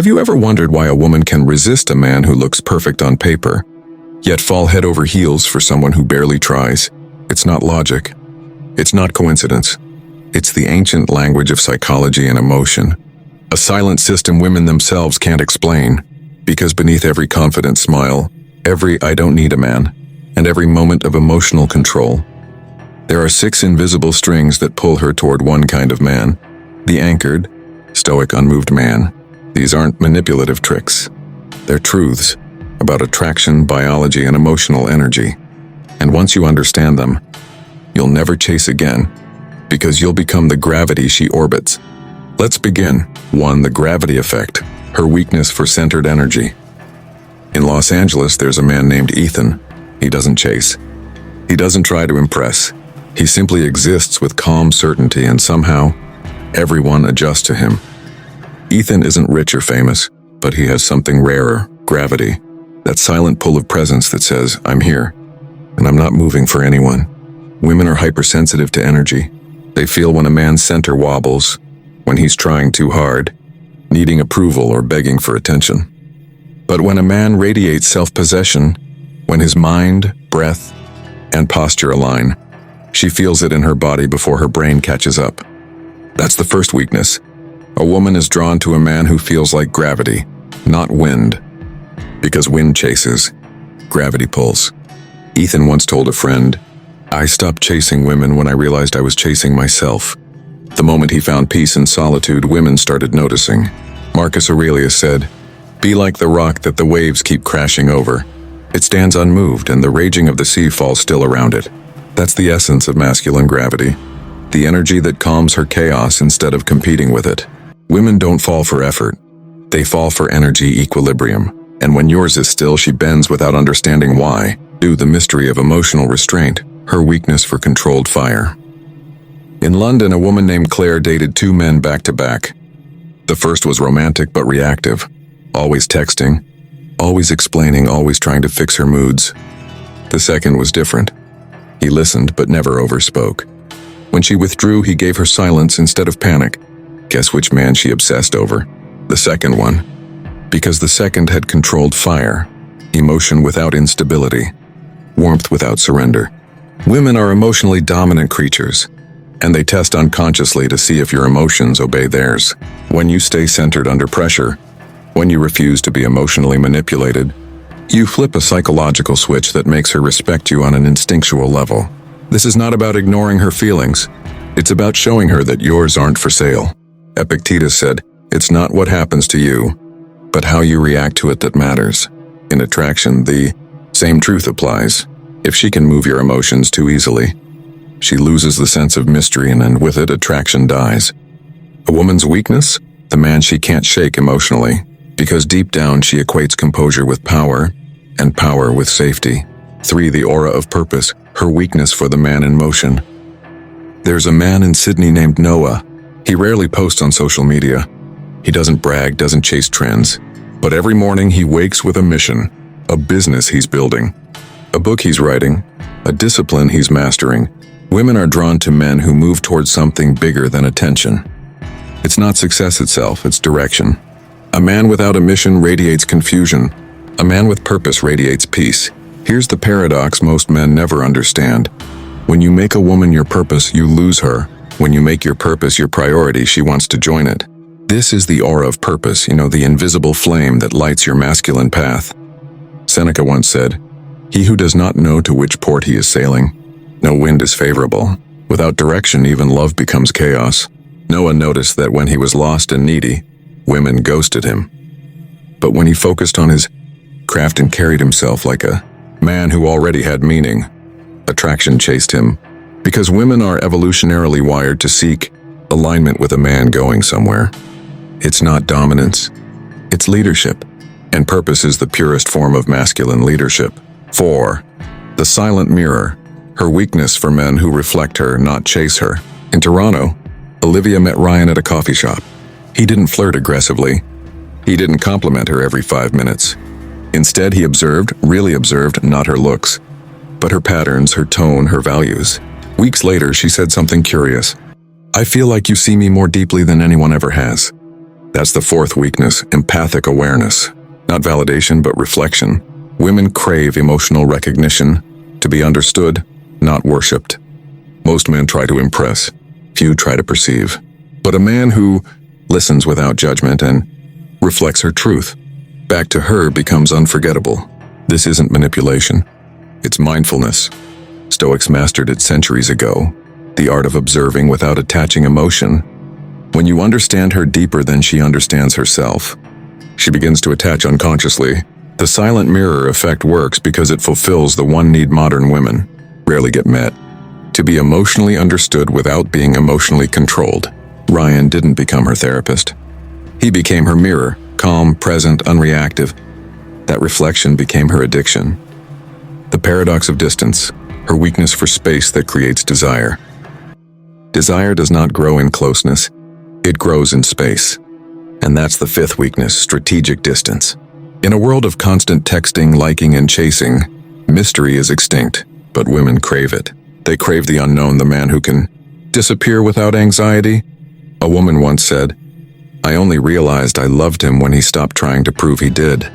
Have you ever wondered why a woman can resist a man who looks perfect on paper, yet fall head over heels for someone who barely tries? It's not logic. It's not coincidence. It's the ancient language of psychology and emotion. A silent system women themselves can't explain, because beneath every confident smile, every "I don't need a man," and every moment of emotional control, there are 6 invisible strings that pull her toward one kind of man: the anchored, stoic, unmoved man. These aren't manipulative tricks. They're truths about attraction, biology, and emotional energy. And once you understand them, you'll never chase again, because you'll become the gravity she orbits. Let's begin. 1. The gravity effect, her weakness for centered energy. In Los Angeles, there's a man named Ethan. He doesn't chase. He doesn't try to impress. He simply exists with calm certainty, and somehow, everyone adjusts to him. Ethan isn't rich or famous, but he has something rarer: gravity. That silent pull of presence that says, "I'm here, and I'm not moving for anyone." Women are hypersensitive to energy. They feel when a man's center wobbles, when he's trying too hard, needing approval or begging for attention. But when a man radiates self-possession, when his mind, breath, and posture align, she feels it in her body before her brain catches up. That's the first weakness. A woman is drawn to a man who feels like gravity, not wind. Because wind chases, gravity pulls. Ethan once told a friend, "I stopped chasing women when I realized I was chasing myself." The moment he found peace and solitude, women started noticing. Marcus Aurelius said, "Be like the rock that the waves keep crashing over. It stands unmoved, and the raging of the sea falls still around it." That's the essence of masculine gravity, the energy that calms her chaos instead of competing with it. Women don't fall for effort. They fall for energy equilibrium. And when yours is still, she bends without understanding why. Due the mystery of emotional restraint, her weakness for controlled fire. In London, a woman named Claire dated 2 men back to back. The first was romantic but reactive, always texting, always explaining, always trying to fix her moods. The second was different. He listened but never overspoke. When she withdrew, he gave her silence instead of panic. Guess which man she obsessed over? The second one. Because the second had controlled fire, emotion without instability, warmth without surrender. Women are emotionally dominant creatures, and they test unconsciously to see if your emotions obey theirs. When you stay centered under pressure, when you refuse to be emotionally manipulated, you flip a psychological switch that makes her respect you on an instinctual level. This is not about ignoring her feelings. It's about showing her that yours aren't for sale. Epictetus said, "It's not what happens to you, but how you react to it that matters." In attraction, the same truth applies. If she can move your emotions too easily, she loses the sense of mystery, and with it, attraction dies. A woman's weakness? The man she can't shake emotionally, because deep down she equates composure with power, and power with safety. 3. The aura of purpose, her weakness for the man in motion. There's a man in Sydney named Noah. He rarely posts on social media. He doesn't brag, doesn't chase trends. But every morning he wakes with a mission, a business he's building, a book he's writing, a discipline he's mastering. Women are drawn to men who move towards something bigger than attention. It's not success itself, it's direction. A man without a mission radiates confusion. A man with purpose radiates peace. Here's the paradox most men never understand. When you make a woman your purpose, you lose her. When you make your purpose your priority, she wants to join it. This is the aura of purpose, the invisible flame that lights your masculine path. Seneca once said, "He who does not know to which port he is sailing, no wind is favorable." Without direction, even love becomes chaos. Noah noticed that when he was lost and needy, women ghosted him. But when he focused on his craft and carried himself like a man who already had meaning, attraction chased him. Because women are evolutionarily wired to seek alignment with a man going somewhere. It's not dominance, it's leadership. And purpose is the purest form of masculine leadership. 4. The silent mirror, her weakness for men who reflect her, not chase her. In Toronto, Olivia met Ryan at a coffee shop. He didn't flirt aggressively. He didn't compliment her every 5 minutes. Instead, he really observed, not her looks, but her patterns, her tone, her values. Weeks later, she said something curious. "I feel like you see me more deeply than anyone ever has." That's the fourth weakness, empathic awareness. Not validation, but reflection. Women crave emotional recognition, to be understood, not worshipped. Most men try to impress, few try to perceive. But a man who listens without judgment and reflects her truth back to her becomes unforgettable. This isn't manipulation, it's mindfulness. Stoics mastered it centuries ago, the art of observing without attaching emotion. When you understand her deeper than she understands herself, she begins to attach unconsciously. The silent mirror effect works because it fulfills the one need modern women rarely get met: to be emotionally understood without being emotionally controlled. Ryan didn't become her therapist. He became her mirror, calm, present, unreactive. That reflection became her addiction. The paradox of distance, her weakness for space that creates desire. Desire does not grow in closeness, it grows in space. And that's the fifth weakness, strategic distance. In a world of constant texting, liking, and chasing, mystery is extinct, but women crave it. They crave the unknown, the man who can disappear without anxiety. A woman once said, "I only realized I loved him when he stopped trying to prove he did."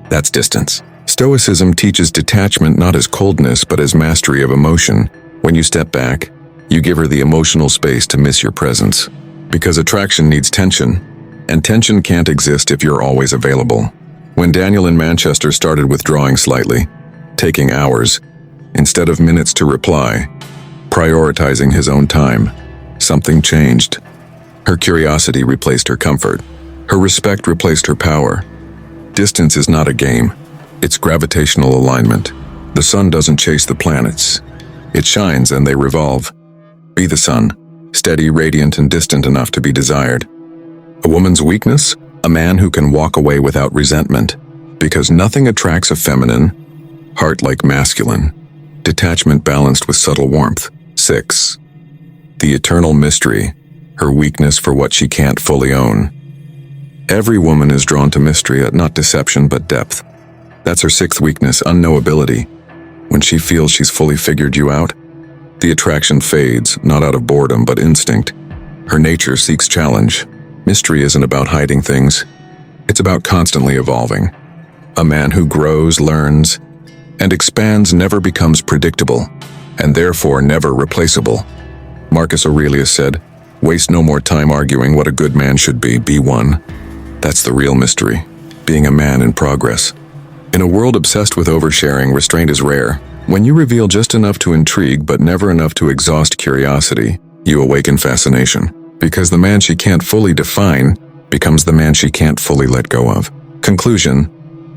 That's distance. Stoicism teaches detachment not as coldness, but as mastery of emotion. When you step back, you give her the emotional space to miss your presence. Because attraction needs tension, and tension can't exist if you're always available. When Daniel in Manchester started withdrawing slightly, taking hours, instead of minutes to reply, prioritizing his own time, something changed. Her curiosity replaced her comfort. Her respect replaced her power. Distance is not a game. It's gravitational alignment. The sun doesn't chase the planets. It shines and they revolve. Be the sun, steady, radiant, and distant enough to be desired. A woman's weakness? A man who can walk away without resentment. Because nothing attracts a feminine heart like masculine. Detachment balanced with subtle warmth. 6. The eternal mystery, her weakness for what she can't fully own. Every woman is drawn to mystery, not deception but depth. That's her sixth weakness, unknowability. When she feels she's fully figured you out, the attraction fades, not out of boredom but instinct. Her nature seeks challenge. Mystery isn't about hiding things. It's about constantly evolving. A man who grows, learns, and expands never becomes predictable, and therefore never replaceable. Marcus Aurelius said, "Waste no more time arguing what a good man should be one." That's the real mystery, being a man in progress. In a world obsessed with oversharing, restraint is rare. When you reveal just enough to intrigue but never enough to exhaust curiosity, you awaken fascination. Because the man she can't fully define becomes the man she can't fully let go of. Conclusion: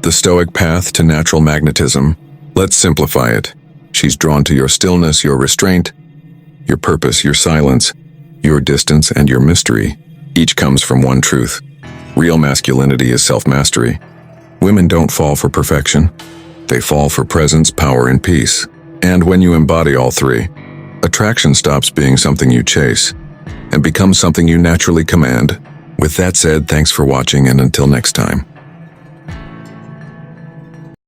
the Stoic path to natural magnetism. Let's simplify it. She's drawn to your stillness, your restraint, your purpose, your silence, your distance, and your mystery. Each comes from one truth. Real masculinity is self-mastery. Women don't fall for perfection. They fall for presence, power, and peace. And when you embody all three, attraction stops being something you chase and becomes something you naturally command. With that said, thanks for watching, and until next time.